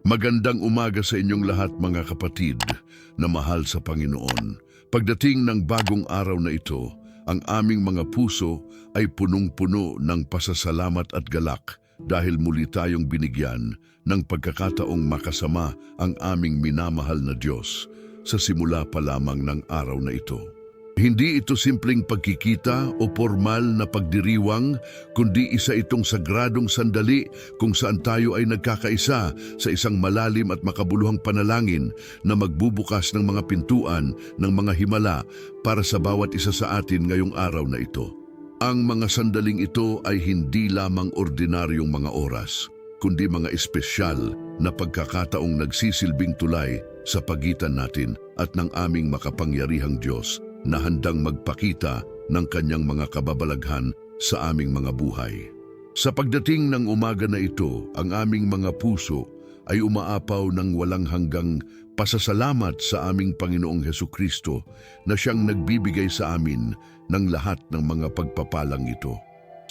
Magandang umaga sa inyong lahat mga kapatid na mahal sa Panginoon. Pagdating ng bagong araw na ito, ang aming mga puso ay punong-puno ng pasasalamat at galak dahil muli tayong binigyan ng pagkakataong makasama ang aming minamahal na Diyos sa simula pa lamang ng araw na ito. Hindi ito simpleng pagkikita o formal na pagdiriwang, kundi isa itong sagradong sandali kung saan tayo ay nagkakaisa sa isang malalim at makabuluhang panalangin na magbubukas ng mga pintuan ng mga himala para sa bawat isa sa atin ngayong araw na ito. Ang mga sandaling ito ay hindi lamang ordinaryong mga oras, kundi mga espesyal na pagkakataong nagsisilbing tulay sa pagitan natin at ng aming makapangyarihang Diyos na handang magpakita ng kanyang mga kababalaghan sa aming mga buhay. Sa pagdating ng umaga na ito, ang aming mga puso ay umaapaw ng walang hanggang pasasalamat sa aming Panginoong Hesukristo na siyang nagbibigay sa amin ng lahat ng mga pagpapalang ito.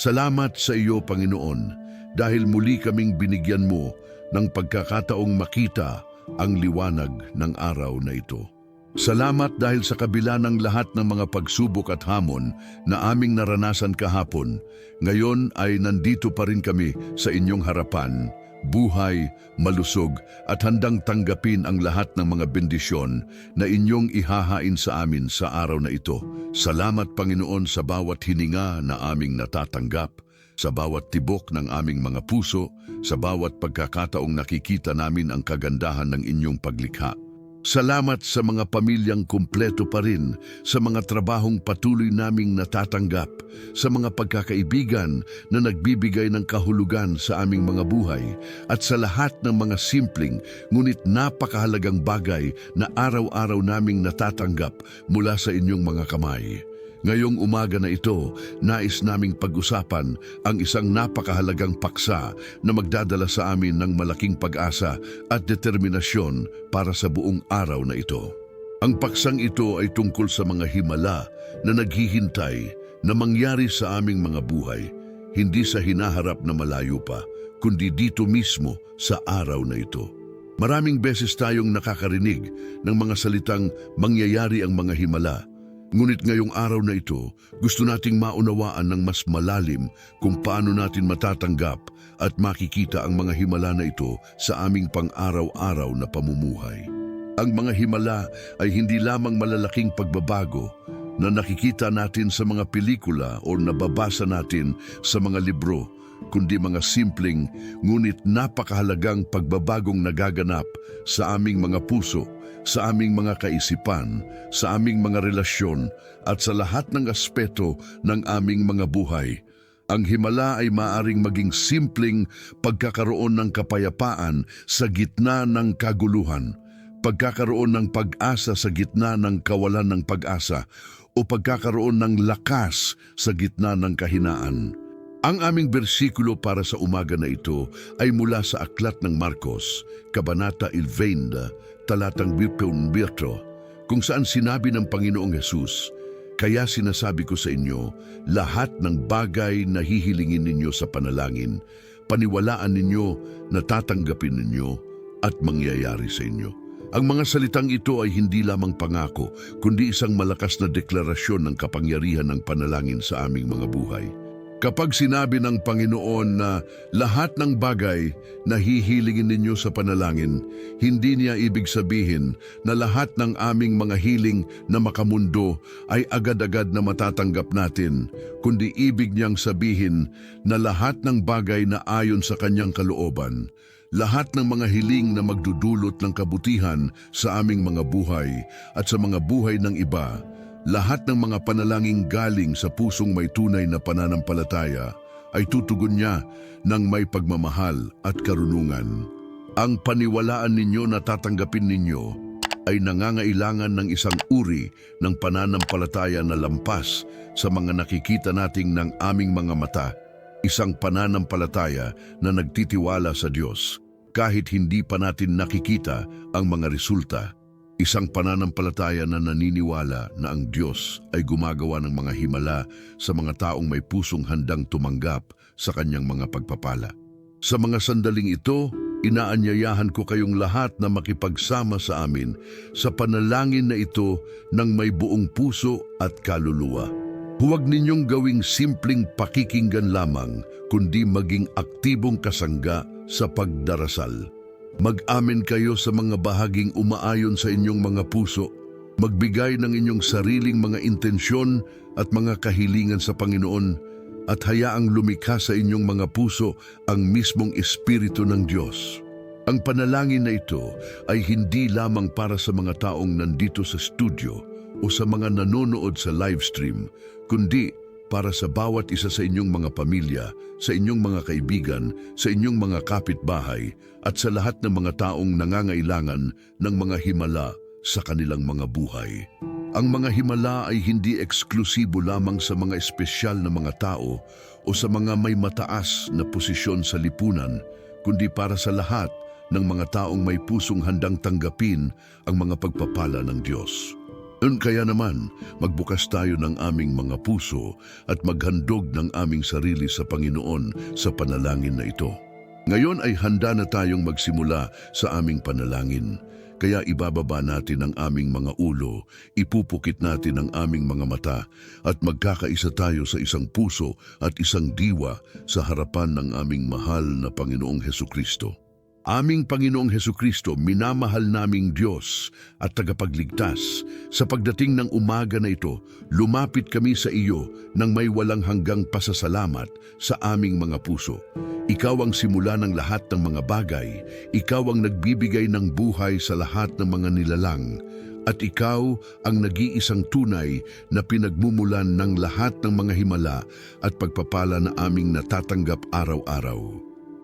Salamat sa iyo, Panginoon, dahil muli kaming binigyan mo ng pagkakataong makita ang liwanag ng araw na ito. Salamat dahil sa kabila ng lahat ng mga pagsubok at hamon na aming naranasan kahapon, ngayon ay nandito pa rin kami sa inyong harapan, buhay, malusog at handang tanggapin ang lahat ng mga bendisyon na inyong ihahain sa amin sa araw na ito. Salamat, Panginoon, sa bawat hininga na aming natatanggap, sa bawat tibok ng aming mga puso, sa bawat pagkakataong nakikita namin ang kagandahan ng inyong paglikha. Salamat sa mga pamilyang kumpleto pa rin, sa mga trabahong patuloy naming natatanggap, sa mga pagkakaibigan na nagbibigay ng kahulugan sa aming mga buhay, at sa lahat ng mga simpleng ngunit napakahalagang bagay na araw-araw naming natatanggap mula sa inyong mga kamay. Ngayong umaga na ito, nais naming pag-usapan ang isang napakahalagang paksa na magdadala sa amin ng malaking pag-asa at determinasyon para sa buong araw na ito. Ang paksang ito ay tungkol sa mga himala na naghihintay na mangyari sa aming mga buhay, hindi sa hinaharap na malayo pa, kundi dito mismo sa araw na ito. Maraming beses tayong nakakarinig ng mga salitang mangyayari ang mga himala. Ngunit ngayong araw na ito, gusto nating maunawaan ng mas malalim kung paano natin matatanggap at makikita ang mga himala na ito sa aming pang-araw-araw na pamumuhay. Ang mga himala ay hindi lamang malalaking pagbabago na nakikita natin sa mga pelikula o nababasa natin sa mga libro, kundi mga simpleng ngunit napakahalagang pagbabagong nagaganap sa aming mga puso, sa aming mga kaisipan, sa aming mga relasyon, at sa lahat ng aspeto ng aming mga buhay. Ang himala ay maaring maging simpleng pagkakaroon ng kapayapaan sa gitna ng kaguluhan, pagkakaroon ng pag-asa sa gitna ng kawalan ng pag-asa, o pagkakaroon ng lakas sa gitna ng kahinaan. Ang aming bersikulo para sa umaga na ito ay mula sa Aklat ng Marcos, Kabanata 11, talatang 24, kung saan sinabi ng Panginoong Hesus, "Kaya sinasabi ko sa inyo, lahat ng bagay na hihilingin ninyo sa panalangin, paniwalaan ninyo na tatanggapin ninyo at mangyayari sa inyo." Ang mga salitang ito ay hindi lamang pangako, kundi isang malakas na deklarasyon ng kapangyarihan ng panalangin sa aming mga buhay. Kapag sinabi ng Panginoon na lahat ng bagay na hihilingin ninyo sa panalangin, hindi niya ibig sabihin na lahat ng aming mga hiling na makamundo ay agad-agad na matatanggap natin, kundi ibig niyang sabihin na lahat ng bagay na ayon sa kanyang kalooban, lahat ng mga hiling na magdudulot ng kabutihan sa aming mga buhay at sa mga buhay ng iba, lahat ng mga panalangin galing sa pusong may tunay na pananampalataya ay tutugon niya ng may pagmamahal at karunungan. Ang paniwalaan ninyo na tatanggapin ninyo ay nangangailangan ng isang uri ng pananampalataya na lampas sa mga nakikita nating ng aming mga mata, isang pananampalataya na nagtitiwala sa Diyos kahit hindi pa natin nakikita ang mga resulta. Isang pananampalataya na naniniwala na ang Diyos ay gumagawa ng mga himala sa mga taong may pusong handang tumanggap sa kanyang mga pagpapala. Sa mga sandaling ito, inaanyayahan ko kayong lahat na makipagsama sa amin sa panalangin na ito ng may buong puso at kaluluwa. Huwag ninyong gawing simpleng pakikinggan lamang, kundi maging aktibong kasangga sa pagdarasal. Mag-amin kayo sa mga bahaging umaayon sa inyong mga puso. Magbigay ng inyong sariling mga intensyon at mga kahilingan sa Panginoon at hayaang lumikha sa inyong mga puso ang mismong Espiritu ng Diyos. Ang panalangin na ito ay hindi lamang para sa mga taong nandito sa studio o sa mga nanonood sa live stream, kundi para sa bawat isa sa inyong mga pamilya, sa inyong mga kaibigan, sa inyong mga kapitbahay, at sa lahat ng mga taong nangangailangan ng mga himala sa kanilang mga buhay. Ang mga himala ay hindi eksklusibo lamang sa mga espesyal na mga tao o sa mga may mataas na posisyon sa lipunan, kundi para sa lahat ng mga taong may pusong handang tanggapin ang mga pagpapala ng Diyos. Kaya naman, magbukas tayo ng aming mga puso at maghandog ng aming sarili sa Panginoon sa panalangin na ito. Ngayon ay handa na tayong magsimula sa aming panalangin. Kaya ibababa natin ang aming mga ulo, ipupukit natin ang aming mga mata, at magkakaisa tayo sa isang puso at isang diwa sa harapan ng aming mahal na Panginoong Hesukristo. Aming Panginoong Hesukristo, minamahal naming Diyos at tagapagligtas, sa pagdating ng umaga na ito, lumapit kami sa iyo nang may walang hanggang pasasalamat sa aming mga puso. Ikaw ang simula ng lahat ng mga bagay, ikaw ang nagbibigay ng buhay sa lahat ng mga nilalang, at ikaw ang nag-iisang tunay na pinagmumulan ng lahat ng mga himala at pagpapala na aming natatanggap araw-araw.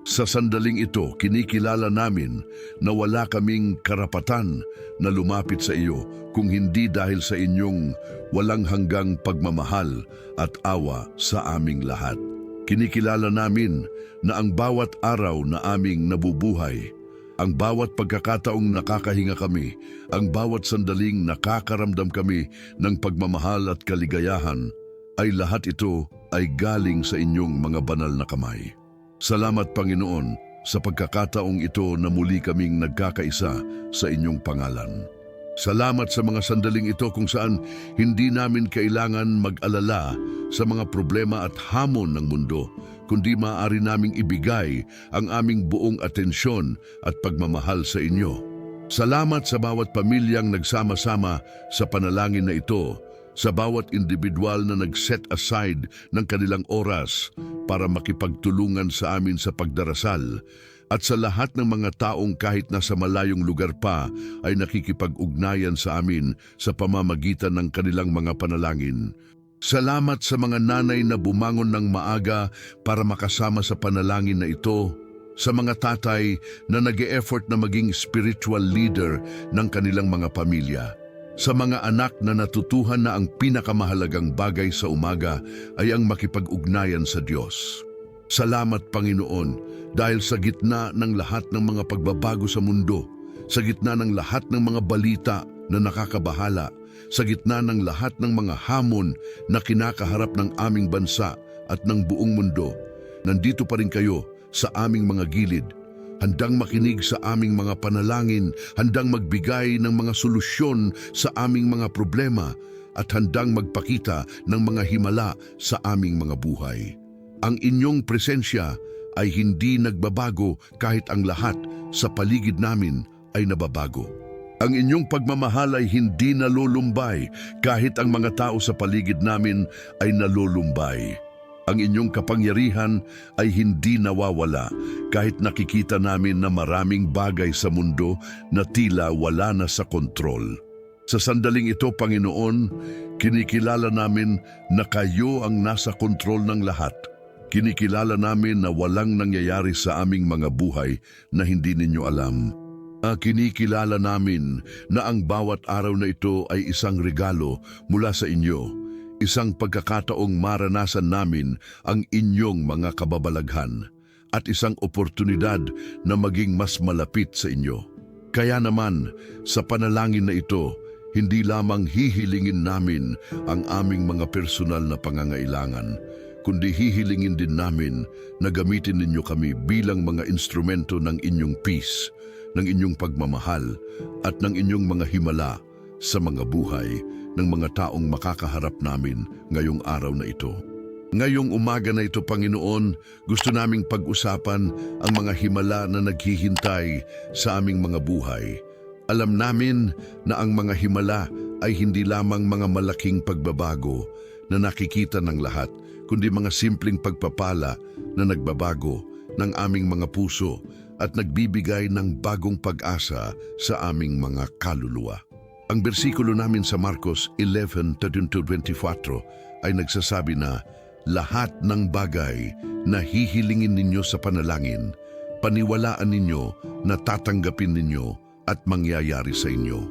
Sa sandaling ito, kinikilala namin na wala kaming karapatan na lumapit sa iyo kung hindi dahil sa inyong walang hanggang pagmamahal at awa sa aming lahat. Kinikilala namin na ang bawat araw na aming nabubuhay, ang bawat pagkakataong nakakahinga kami, ang bawat sandaling nakakaramdam kami ng pagmamahal at kaligayahan, ay lahat ito ay galing sa inyong mga banal na kamay. Salamat, Panginoon, sa pagkakataong ito na muli kaming nagkakaisa sa inyong pangalan. Salamat sa mga sandaling ito kung saan hindi namin kailangan mag-alala sa mga problema at hamon ng mundo, kundi maaari naming ibigay ang aming buong atensyon at pagmamahal sa inyo. Salamat sa bawat pamilyang nagsama-sama sa panalangin na ito, sa bawat individual na nag-set aside ng kanilang oras para makipagtulungan sa amin sa pagdarasal, at sa lahat ng mga taong kahit nasa malayong lugar pa ay nakikipag-ugnayan sa amin sa pamamagitan ng kanilang mga panalangin. Salamat sa mga nanay na bumangon ng maaga para makasama sa panalangin na ito, sa mga tatay na nag-e-effort na maging spiritual leader ng kanilang mga pamilya, sa mga anak na natutuhan na ang pinakamahalagang bagay sa umaga ay ang makipag-ugnayan sa Diyos. Salamat, Panginoon, dahil sa gitna ng lahat ng mga pagbabago sa mundo, sa gitna ng lahat ng mga balita na nakakabahala, sa gitna ng lahat ng mga hamon na kinakaharap ng aming bansa at ng buong mundo, nandito pa rin kayo sa aming mga gilid, handang makinig sa aming mga panalangin, handang magbigay ng mga solusyon sa aming mga problema, at handang magpakita ng mga himala sa aming mga buhay. Ang inyong presensya ay hindi nagbabago kahit ang lahat sa paligid namin ay nababago. Ang inyong pagmamahal ay hindi nalulumbay kahit ang mga tao sa paligid namin ay nalulumbay. Ang inyong kapangyarihan ay hindi nawawala kahit nakikita namin na maraming bagay sa mundo na tila wala na sa kontrol. Sa sandaling ito, Panginoon, kinikilala namin na kayo ang nasa kontrol ng lahat. Kinikilala namin na walang nangyayari sa aming mga buhay na hindi ninyo alam. Kinikilala namin na ang bawat araw na ito ay isang regalo mula sa inyo. Isang pagkakataong maranasan namin ang inyong mga kababalaghan at isang oportunidad na maging mas malapit sa inyo. Kaya naman, sa panalangin na ito, hindi lamang hihilingin namin ang aming mga personal na pangangailangan, kundi hihilingin din namin na gamitin ninyo kami bilang mga instrumento ng inyong peace, ng inyong pagmamahal, at ng inyong mga himala sa mga buhay ng mga taong makakaharap namin ngayong araw na ito. Ngayong umaga na ito, Panginoon, gusto naming pag-usapan ang mga himala na naghihintay sa aming mga buhay. Alam namin na ang mga himala ay hindi lamang mga malaking pagbabago na nakikita ng lahat, kundi mga simpleng pagpapala na nagbabago ng aming mga puso at nagbibigay ng bagong pag-asa sa aming mga kaluluwa. Ang bersikulo namin sa Marcos 11:13-24 ay nagsasabi na, lahat ng bagay na hihilingin ninyo sa panalangin, paniwalaan ninyo na tatanggapin ninyo at mangyayari sa inyo.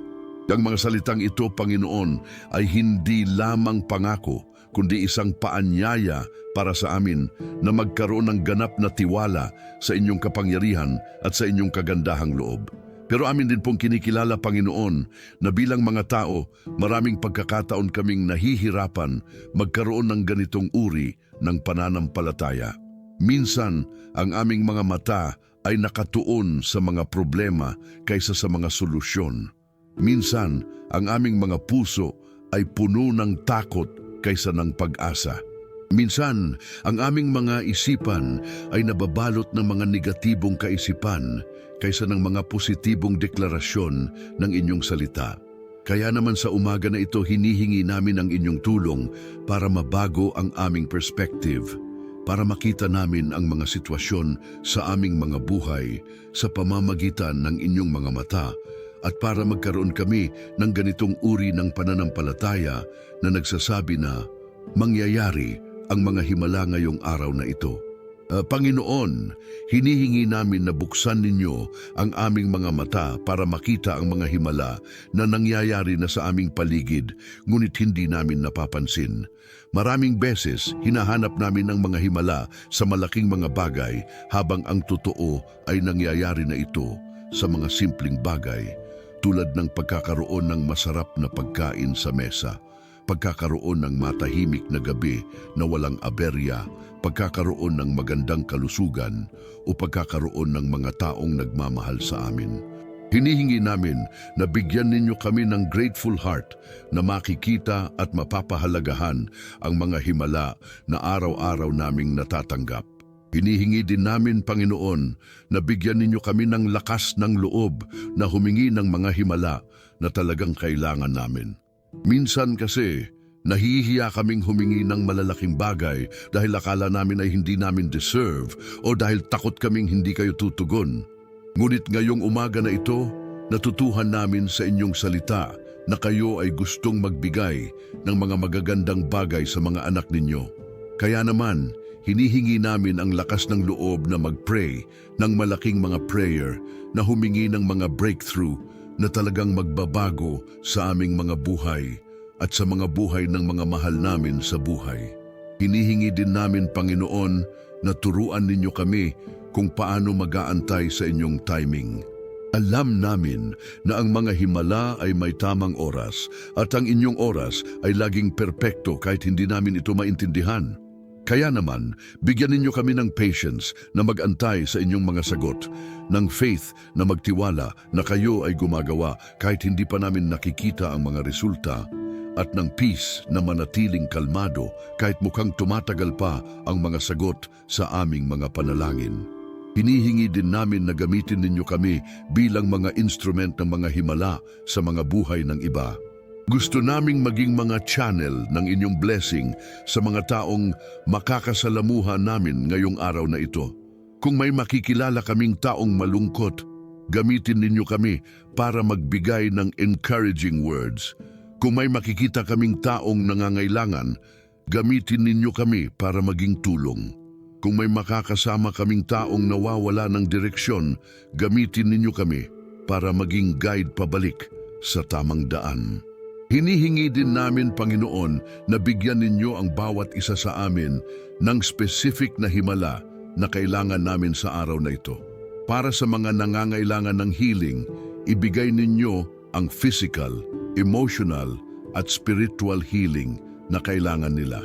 Ang mga salitang ito, Panginoon, ay hindi lamang pangako, kundi isang paanyaya para sa amin na magkaroon ng ganap na tiwala sa inyong kapangyarihan at sa inyong kagandahang loob. Pero amin din pong kinikilala, Panginoon, na bilang mga tao, maraming pagkakataon kaming nahihirapan magkaroon ng ganitong uri ng pananampalataya. Minsan, ang aming mga mata ay nakatuon sa mga problema kaysa sa mga solusyon. Minsan, ang aming mga puso ay puno ng takot kaysa ng pag-asa. Minsan, ang aming mga isipan ay nababalot ng mga negatibong kaisipan kaysa ng mga positibong deklarasyon ng inyong salita. Kaya naman sa umaga na ito, hinihingi namin ang inyong tulong para mabago ang aming perspective, para makita namin ang mga sitwasyon sa aming mga buhay sa pamamagitan ng inyong mga mata, at para magkaroon kami ng ganitong uri ng pananampalataya na nagsasabi na mangyayari ang mga himala ngayong araw na ito. Panginoon, hinihingi namin na buksan ninyo ang aming mga mata para makita ang mga himala na nangyayari na sa aming paligid, ngunit hindi namin napapansin. Maraming beses, hinahanap namin ang mga himala sa malaking mga bagay, habang ang totoo ay nangyayari na ito sa mga simpleng bagay, tulad ng pagkakaroon ng masarap na pagkain sa mesa, pagkakaroon ng matahimik na gabi na walang aberya, pagkakaroon ng magandang kalusugan, o pagkakaroon ng mga taong nagmamahal sa amin. Hinihingi namin na bigyan ninyo kami ng grateful heart na makikita at mapapahalagahan ang mga himala na araw-araw naming natatanggap. Hinihingi din namin, Panginoon, na bigyan ninyo kami ng lakas ng loob na humingi ng mga himala na talagang kailangan namin. Minsan kasi, nahihiya kaming humingi ng malalaking bagay dahil akala namin ay hindi namin deserve o dahil takot kaming hindi kayo tutugon. Ngunit ngayong umaga na ito, natutuhan namin sa inyong salita na kayo ay gustong magbigay ng mga magagandang bagay sa mga anak ninyo. Kaya naman, hinihingi namin ang lakas ng loob na mag-pray ng malaking mga prayer na humingi ng mga breakthrough na talagang magbabago sa aming mga buhay at sa mga buhay ng mga mahal namin sa buhay. Hinihingi din namin, Panginoon, na turuan ninyo kami kung paano mag-aantay sa inyong timing. Alam namin na ang mga himala ay may tamang oras at ang inyong oras ay laging perpekto kahit hindi namin ito maintindihan. Kaya naman, bigyan ninyo kami ng patience na mag-antay sa inyong mga sagot, ng faith na magtiwala na kayo ay gumagawa kahit hindi pa namin nakikita ang mga resulta, at ng peace na manatiling kalmado kahit mukhang tumatagal pa ang mga sagot sa aming mga panalangin. Hinihingi din namin na gamitin ninyo kami bilang mga instrument ng mga himala sa mga buhay ng iba. Gusto naming maging mga channel ng inyong blessing sa mga taong makakasalamuha namin ngayong araw na ito. Kung may makikilala kaming taong malungkot, gamitin ninyo kami para magbigay ng encouraging words. Kung may makikita kaming taong nangangailangan, gamitin ninyo kami para maging tulong. Kung may makakasama kaming taong nawawala ng direksyon, gamitin ninyo kami para maging guide pabalik sa tamang daan. Hinihingi din namin, Panginoon, na bigyan ninyo ang bawat isa sa amin ng specific na himala na kailangan namin sa araw na ito. Para sa mga nangangailangan ng healing, ibigay ninyo ang physical, emotional, at spiritual healing na kailangan nila.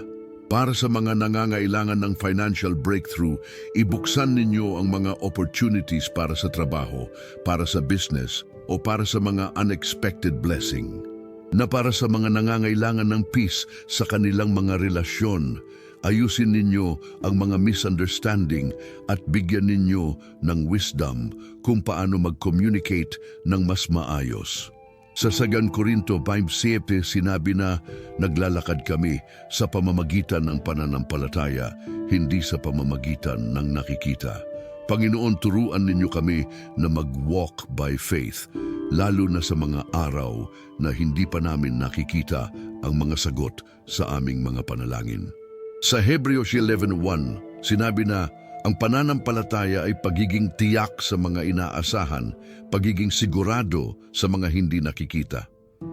Para sa mga nangangailangan ng financial breakthrough, ibuksan ninyo ang mga opportunities para sa trabaho, para sa business, o para sa mga unexpected blessing. Na para sa mga nangangailangan ng peace sa kanilang mga relasyon, ayusin ninyo ang mga misunderstanding at bigyan ninyo ng wisdom kung paano mag-communicate ng mas maayos. Sa 2 Korinto 5:7 sinabi na naglalakad kami sa pamamagitan ng pananampalataya, hindi sa pamamagitan ng nakikita. Panginoon, turuan ninyo kami na mag-walk by faith, lalo na sa mga araw na hindi pa namin nakikita ang mga sagot sa aming mga panalangin. Sa Hebreos 11:1, sinabi na ang pananampalataya ay pagiging tiyak sa mga inaasahan, pagiging sigurado sa mga hindi nakikita.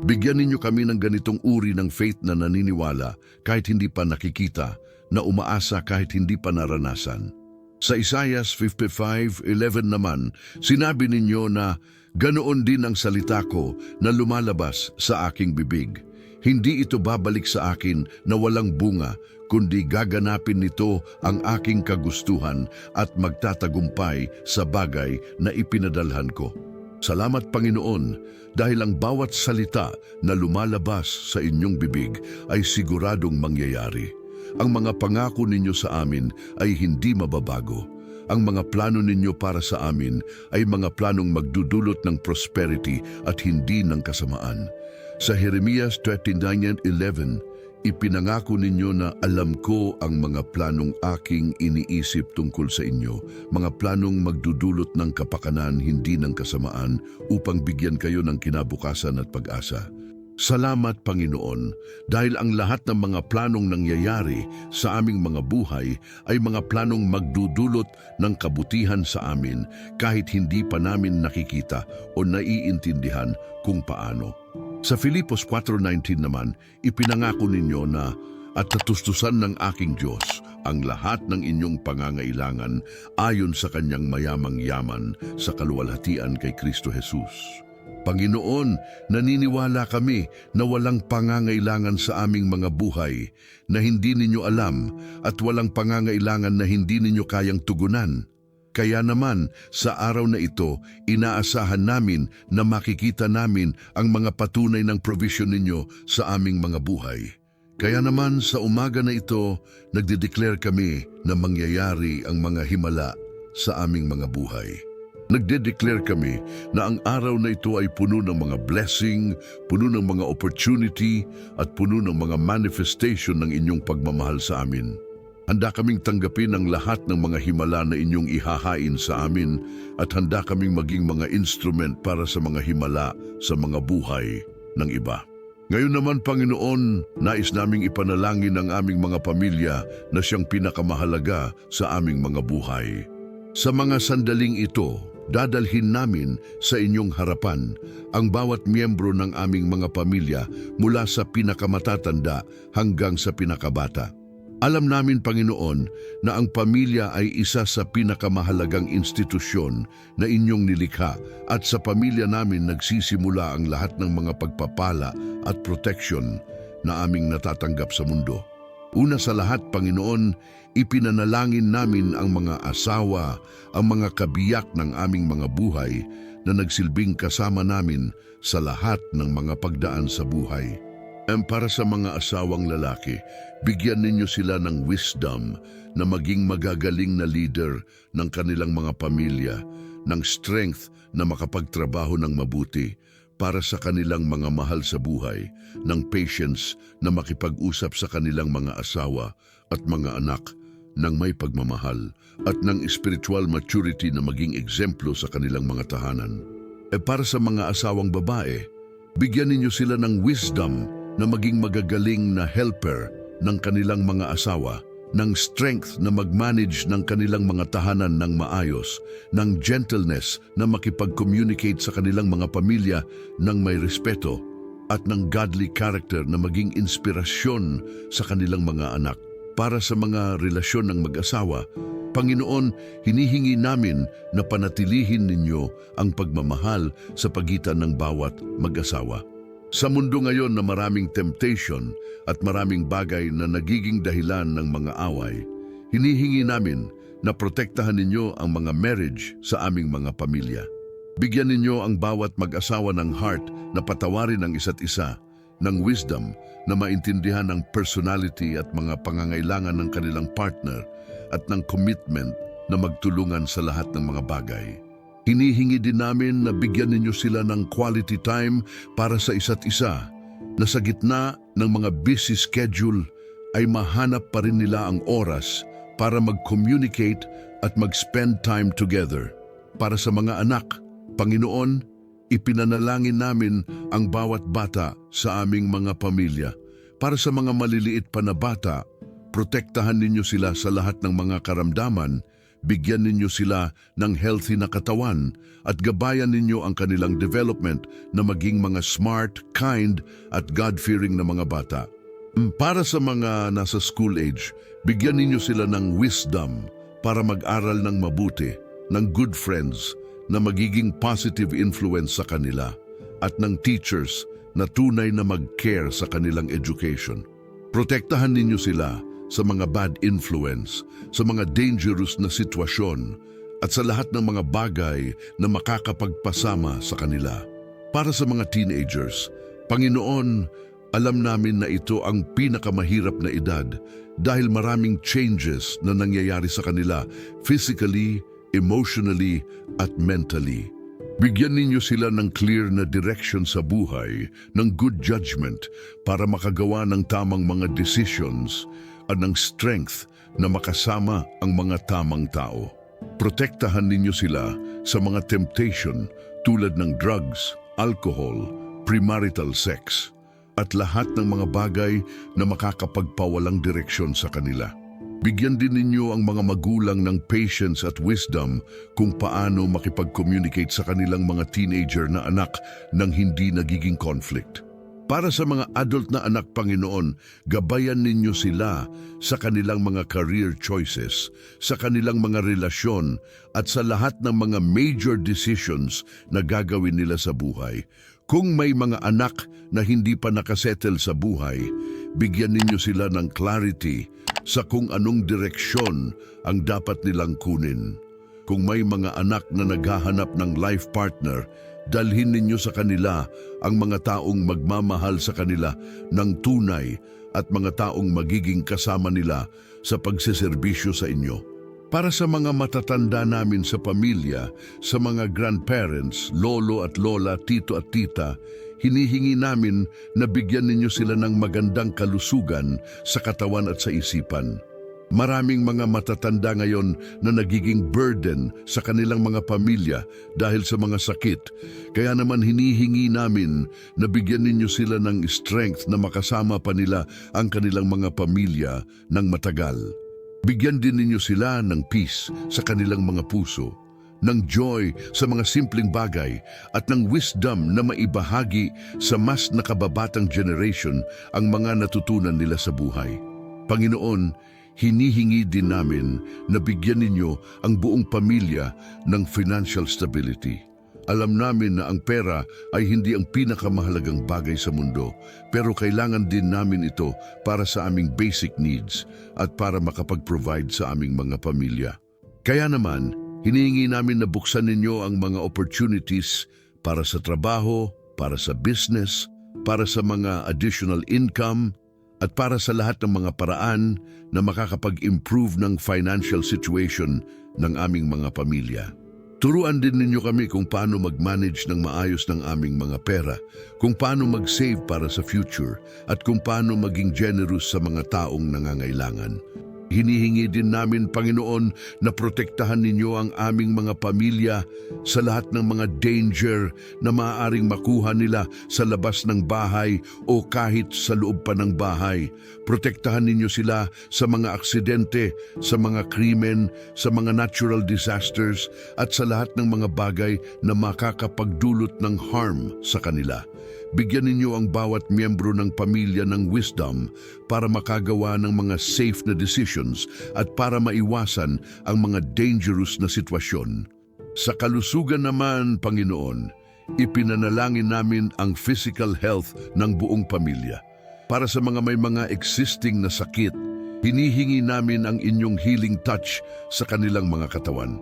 Bigyan ninyo kami ng ganitong uri ng faith na naniniwala kahit hindi pa nakikita, na umaasa kahit hindi pa naranasan. Sa Isaiah 55:11 naman, sinabi ninyo na ganoon din ang salita ko na lumalabas sa aking bibig. Hindi ito babalik sa akin na walang bunga, kundi gaganapin nito ang aking kagustuhan at magtatagumpay sa bagay na ipinadalhan ko. Salamat Panginoon, dahil ang bawat salita na lumalabas sa inyong bibig ay siguradong mangyayari. Ang mga pangako ninyo sa amin ay hindi mababago. Ang mga plano ninyo para sa amin ay mga planong magdudulot ng prosperity at hindi ng kasamaan. Sa Jeremias 29:11, ipinangako ninyo na alam ko ang mga planong aking iniisip tungkol sa inyo, mga planong magdudulot ng kapakanan, hindi ng kasamaan, upang bigyan kayo ng kinabukasan at pag-asa. Salamat Panginoon, dahil ang lahat ng mga planong nangyayari sa aming mga buhay ay mga planong magdudulot ng kabutihan sa amin kahit hindi pa namin nakikita o naiintindihan kung paano. Sa Filipos 4:19 naman, ipinangako ninyo na at tatustusan ng aking Diyos ang lahat ng inyong pangangailangan ayon sa kanyang mayamang yaman sa kaluwalhatian kay Kristo Jesus. Panginoon, naniniwala kami na walang pangangailangan sa aming mga buhay na hindi ninyo alam at walang pangangailangan na hindi ninyo kayang tugunan. Kaya naman, sa araw na ito, inaasahan namin na makikita namin ang mga patunay ng provision ninyo sa aming mga buhay. Kaya naman, sa umaga na ito, nagde-declare kami na mangyayari ang mga himala sa aming mga buhay. Nagde-declare kami na ang araw na ito ay puno ng mga blessing, puno ng mga opportunity, at puno ng mga manifestation ng inyong pagmamahal sa amin. Handa kaming tanggapin ang lahat ng mga himala na inyong ihahain sa amin at handa kaming maging mga instrument para sa mga himala sa mga buhay ng iba. Ngayon naman, Panginoon, nais naming ipanalangin ang aming mga pamilya na siyang pinakamahalaga sa aming mga buhay. Sa mga sandaling ito, dadalhin namin sa inyong harapan ang bawat miyembro ng aming mga pamilya mula sa pinakamatatanda hanggang sa pinakabata. Alam namin, Panginoon, na ang pamilya ay isa sa pinakamahalagang institusyon na inyong nilikha at sa pamilya namin nagsisimula ang lahat ng mga pagpapala at protection na aming natatanggap sa mundo. Una sa lahat, Panginoon, ipinanalangin namin ang mga asawa, ang mga kabiyak ng aming mga buhay na nagsilbing kasama namin sa lahat ng mga pagdaan sa buhay. Para sa mga asawang lalaki, bigyan ninyo sila ng wisdom na maging magagaling na leader ng kanilang mga pamilya, ng strength na makapagtrabaho ng mabuti para sa kanilang mga mahal sa buhay, ng patience na makipag-usap sa kanilang mga asawa at mga anak, ng may pagmamahal, at ng spiritual maturity na maging eksemplo sa kanilang mga tahanan. Para sa mga asawang babae, bigyan ninyo sila ng wisdom na maging magagaling na helper ng kanilang mga asawa, ng strength na mag-manage ng kanilang mga tahanan ng maayos, ng gentleness na makipag-communicate sa kanilang mga pamilya ng may respeto, at ng godly character na maging inspirasyon sa kanilang mga anak. Para sa mga relasyon ng mag-asawa, Panginoon, hinihingi namin na panatilihin ninyo ang pagmamahal sa pagitan ng bawat mag-asawa. Sa mundo ngayon na maraming temptation at maraming bagay na nagiging dahilan ng mga away, hinihingi namin na protektahan ninyo ang mga marriage sa aming mga pamilya. Bigyan ninyo ang bawat mag-asawa ng heart na patawarin ang isa't isa, ng wisdom na maintindihan ang personality at mga pangangailangan ng kanilang partner at ng commitment na magtulungan sa lahat ng mga bagay. Hinihingi din namin na bigyan ninyo sila ng quality time para sa isa't isa, na sa gitna ng mga busy schedule ay mahanap pa rin nila ang oras para mag-communicate at mag-spend time together. Para sa mga anak, Panginoon, ipinanalangin namin ang bawat bata sa aming mga pamilya. Para sa mga maliliit pa na bata, protektahan ninyo sila sa lahat ng mga karamdaman. Bigyan ninyo sila ng healthy na katawan at gabayan ninyo ang kanilang development na maging mga smart, kind at God-fearing na mga bata. Para sa mga nasa school age, bigyan ninyo sila ng wisdom para mag-aral ng mabuti, ng good friends na magiging positive influence sa kanila, at ng teachers na tunay na mag-care sa kanilang education. Protektahan ninyo sila sa mga bad influence, sa mga dangerous na sitwasyon, at sa lahat ng mga bagay na makakapagpasama sa kanila. Para sa mga teenagers, Panginoon, alam namin na ito ang pinakamahirap na edad dahil maraming changes na nangyayari sa kanila physically, emotionally, at mentally. Bigyan ninyo sila ng clear na direction sa buhay, ng good judgment para makagawa ng tamang mga decisions at ng strength na makasama ang mga tamang tao. Protektahan ninyo sila sa mga temptation tulad ng drugs, alcohol, premarital sex, at lahat ng mga bagay na makakapagpawalang direksyon sa kanila. Bigyan din ninyo ang mga magulang ng patience at wisdom kung paano makipag-communicate sa kanilang mga teenager na anak nang hindi nagiging conflict. Para sa mga adult na anak, Panginoon, gabayan ninyo sila sa kanilang mga career choices, sa kanilang mga relasyon, at sa lahat ng mga major decisions na gagawin nila sa buhay. Kung may mga anak na hindi pa nakasettle sa buhay, bigyan ninyo sila ng clarity sa kung anong direksyon ang dapat nilang kunin. Kung may mga anak na naghahanap ng life partner, dalhin ninyo sa kanila ang mga taong magmamahal sa kanila ng tunay at mga taong magiging kasama nila sa pagseserbisyo sa inyo. Para sa mga matatanda namin sa pamilya, sa mga grandparents, lolo at lola, tito at tita, hinihingi namin na bigyan ninyo sila ng magandang kalusugan sa katawan at sa isipan. Maraming mga matatanda ngayon na nagiging burden sa kanilang mga pamilya dahil sa mga sakit. Kaya naman hinihingi namin na bigyan ninyo sila ng strength na makasama pa nila ang kanilang mga pamilya ng matagal. Bigyan din ninyo sila ng peace sa kanilang mga puso, ng joy sa mga simpleng bagay at ng wisdom na maibahagi sa mas nakababatang generation ang mga natutunan nila sa buhay. Panginoon, hinihingi din namin na bigyan ninyo ang buong pamilya ng financial stability. Alam namin na ang pera ay hindi ang pinakamahalagang bagay sa mundo, pero kailangan din namin ito para sa aming basic needs at para makapag-provide sa aming mga pamilya. Kaya naman, hinihingi namin na buksan ninyo ang mga opportunities para sa trabaho, para sa business, para sa mga additional income, at para sa lahat ng mga paraan na makakapag-improve ng financial situation ng aming mga pamilya. Turuan din ninyo kami kung paano mag-manage ng maayos ng aming mga pera, kung paano mag-save para sa future, at kung paano maging generous sa mga taong nangangailangan. Hinihingi din namin, Panginoon, na protektahan ninyo ang aming mga pamilya sa lahat ng mga danger na maaaring makuha nila sa labas ng bahay o kahit sa loob pa ng bahay. Protektahan ninyo sila sa mga aksidente, sa mga krimen, sa mga natural disasters at sa lahat ng mga bagay na makakapagdulot ng harm sa kanila. Bigyan ninyo ang bawat miyembro ng pamilya ng wisdom para makagawa ng mga safe na decisions at para maiwasan ang mga dangerous na sitwasyon. Sa kalusugan naman, Panginoon, ipinanalangin namin ang physical health ng buong pamilya. Para sa mga may mga existing na sakit, hinihingi namin ang inyong healing touch sa kanilang mga katawan.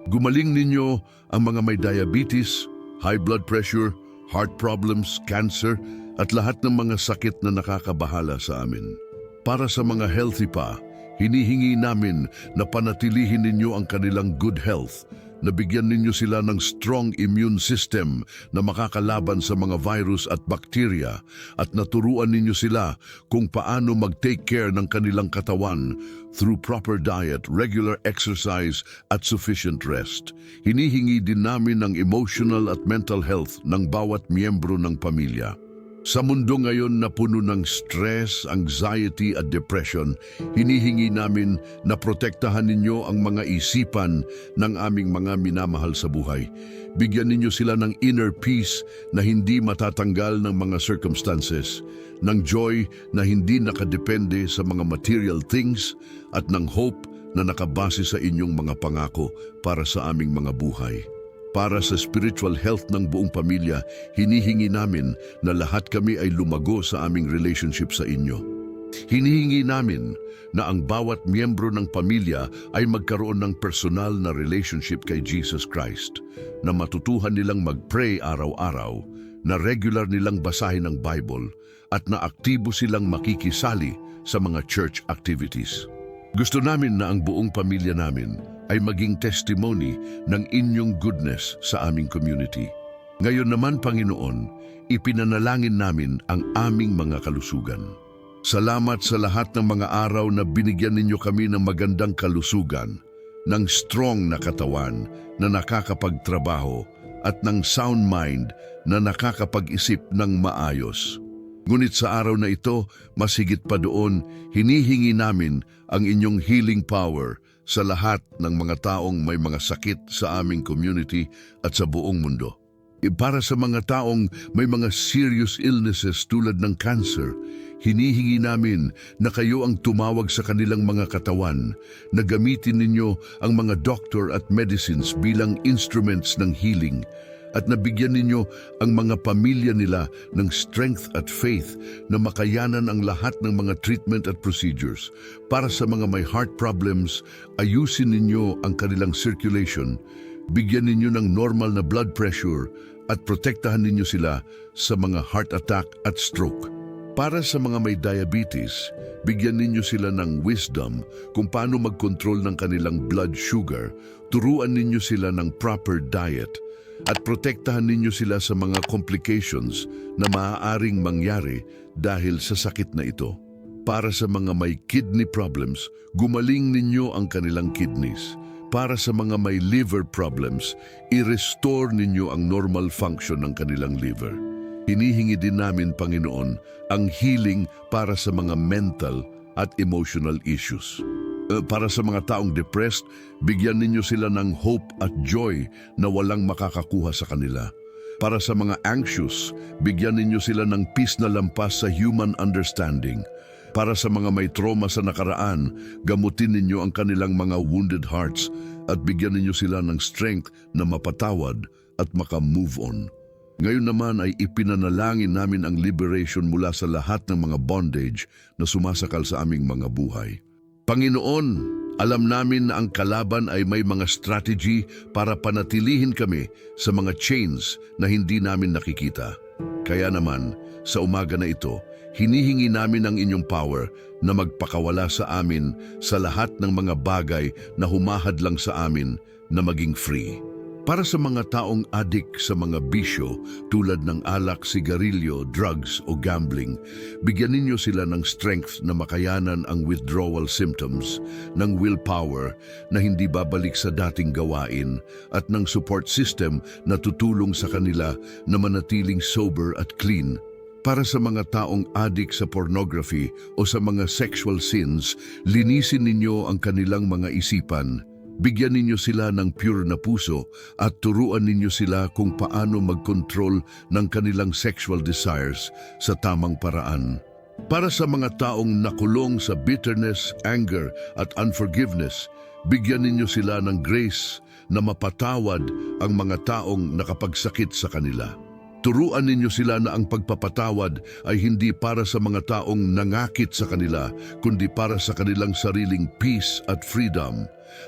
Gumaling ninyo ang mga may diabetes, high blood pressure, heart problems, cancer, at lahat ng mga sakit na nakakabahala sa amin. Para sa mga healthy pa, hinihingi namin na panatilihin ninyo ang kanilang good health, na bigyan ninyo sila ng strong immune system na makakalaban sa mga virus at bakterya, at naturuan ninyo sila kung paano mag-take care ng kanilang katawan through proper diet, regular exercise at sufficient rest. Hinihingi din namin ang emotional at mental health ng bawat miyembro ng pamilya. Sa mundo ngayon na puno ng stress, anxiety at depression, hinihingi namin na protektahan ninyo ang mga isipan ng aming mga minamahal sa buhay. Bigyan ninyo sila ng inner peace na hindi matatanggal ng mga circumstances, ng joy na hindi nakadepende sa mga material things, at ng hope na nakabase sa inyong mga pangako para sa aming mga buhay. Para sa spiritual health ng buong pamilya, hinihingi namin na lahat kami ay lumago sa aming relationship sa inyo. Hinihingi namin na ang bawat miyembro ng pamilya ay magkaroon ng personal na relationship kay Jesus Christ, na matutuhan nilang mag-pray araw-araw, na regular nilang basahin ang Bible, at na aktibo silang makikisali sa mga church activities. Gusto namin na ang buong pamilya namin ay maging testimony ng inyong goodness sa aming community. Ngayon naman, Panginoon, ipinanalangin namin ang aming mga kalusugan. Salamat sa lahat ng mga araw na binigyan ninyo kami ng magandang kalusugan, ng strong na katawan na nakakapagtrabaho, at ng sound mind na nakakapag-isip ng maayos. Ngunit sa araw na ito, mas higit pa doon, hinihingi namin ang inyong healing power sa lahat ng mga taong may mga sakit sa aming community at sa buong mundo. Para sa mga taong may mga serious illnesses tulad ng cancer, hinihingi namin na kayo ang tumawag sa kanilang mga katawan, na gamitin ninyo ang mga doctor at medicines bilang instruments ng healing, at nabigyan ninyo ang mga pamilya nila ng strength at faith na makayanan ang lahat ng mga treatment at procedures. Para sa mga may heart problems, ayusin ninyo ang kanilang circulation, bigyan ninyo ng normal na blood pressure, at protektahan ninyo sila sa mga heart attack at stroke. Para sa mga may diabetes, bigyan ninyo sila ng wisdom kung paano mag-control ng kanilang blood sugar, turuan ninyo sila ng proper diet, at protektahan ninyo sila sa mga complications na maaaring mangyari dahil sa sakit na ito. Para sa mga may kidney problems, gumaling ninyo ang kanilang kidneys. Para sa mga may liver problems, i-restore ninyo ang normal function ng kanilang liver. Hinihingi din namin, Panginoon, ang healing para sa mga mental at emotional issues. Para sa mga taong depressed, bigyan ninyo sila ng hope at joy na walang makakakuha sa kanila. Para sa mga anxious, bigyan ninyo sila ng peace na lampas sa human understanding. Para sa mga may trauma sa nakaraan, gamutin ninyo ang kanilang mga wounded hearts at bigyan ninyo sila ng strength na mapatawad at maka-move on. Ngayon naman ay ipinanalangin namin ang liberation mula sa lahat ng mga bondage na sumasakal sa aming mga buhay. Panginoon, alam namin na ang kalaban ay may mga strategy para panatilihin kami sa mga chains na hindi namin nakikita. Kaya naman, sa umaga na ito, hinihingi namin ang inyong power na magpakawala sa amin sa lahat ng mga bagay na humahadlang sa amin na maging free. Para sa mga taong addict sa mga bisyo tulad ng alak, sigarilyo, drugs o gambling, bigyan ninyo sila ng strength na makayanan ang withdrawal symptoms, ng willpower na hindi babalik sa dating gawain, at ng support system na tutulong sa kanila na manatiling sober at clean. Para sa mga taong addict sa pornography o sa mga sexual sins, linisin ninyo ang kanilang mga isipan. Bigyan ninyo sila ng pure na puso at turuan ninyo sila kung paano mag-control ng kanilang sexual desires sa tamang paraan. Para sa mga taong nakulong sa bitterness, anger at unforgiveness, bigyan ninyo sila ng grace na mapatawad ang mga taong nakapagsakit sa kanila. Turuan ninyo sila na ang pagpapatawad ay hindi para sa mga taong nangakit sa kanila, kundi para sa kanilang sariling peace at freedom.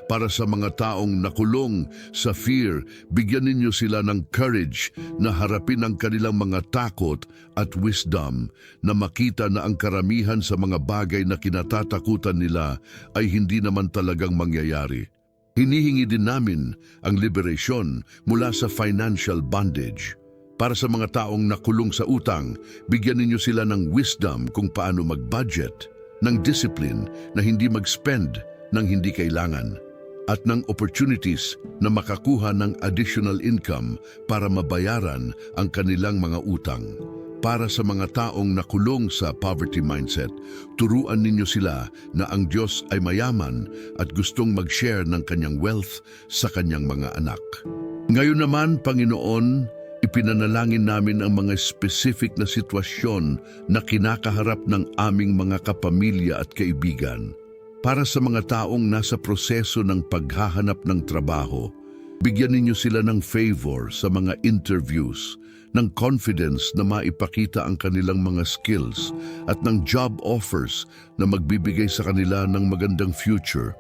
Para sa mga taong nakulong sa fear, bigyan ninyo sila ng courage na harapin ang kanilang mga takot at wisdom, na makita na ang karamihan sa mga bagay na kinatatakutan nila ay hindi naman talagang mangyayari. Hinihingi din namin ang liberasyon mula sa financial bondage. Para sa mga taong nakulong sa utang, bigyan ninyo sila ng wisdom kung paano mag-budget, ng discipline na hindi mag-spend ng hindi kailangan, at ng opportunities na makakuha ng additional income para mabayaran ang kanilang mga utang. Para sa mga taong nakulong sa poverty mindset, turuan ninyo sila na ang Diyos ay mayaman at gustong mag-share ng kanyang wealth sa kanyang mga anak. Ngayon naman, Panginoon, ipinanalangin namin ang mga specific na sitwasyon na kinakaharap ng aming mga kapamilya at kaibigan. Para sa mga taong nasa proseso ng paghahanap ng trabaho, bigyan ninyo sila ng favor sa mga interviews, ng confidence na maipakita ang kanilang mga skills, at ng job offers na magbibigay sa kanila ng magandang future.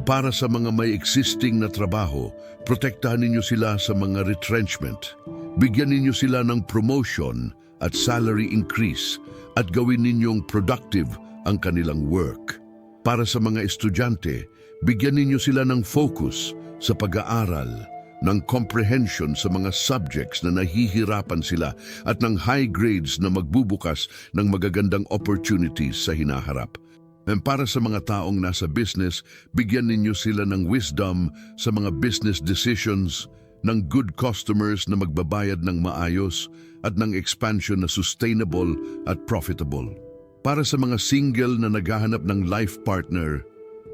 Para sa mga may existing na trabaho, protektahan ninyo sila sa mga retrenchment. Bigyan ninyo sila ng promotion at salary increase, at gawin ninyong productive ang kanilang work. Para sa mga estudyante, bigyan ninyo sila ng focus sa pag-aaral, ng comprehension sa mga subjects na nahihirapan sila, at ng high grades na magbubukas ng magagandang opportunities sa hinaharap. Para sa mga taong nasa business, bigyan ninyo sila ng wisdom sa mga business decisions, ng good customers na magbabayad ng maayos, at ng expansion na sustainable at profitable. Para sa mga single na naghahanap ng life partner,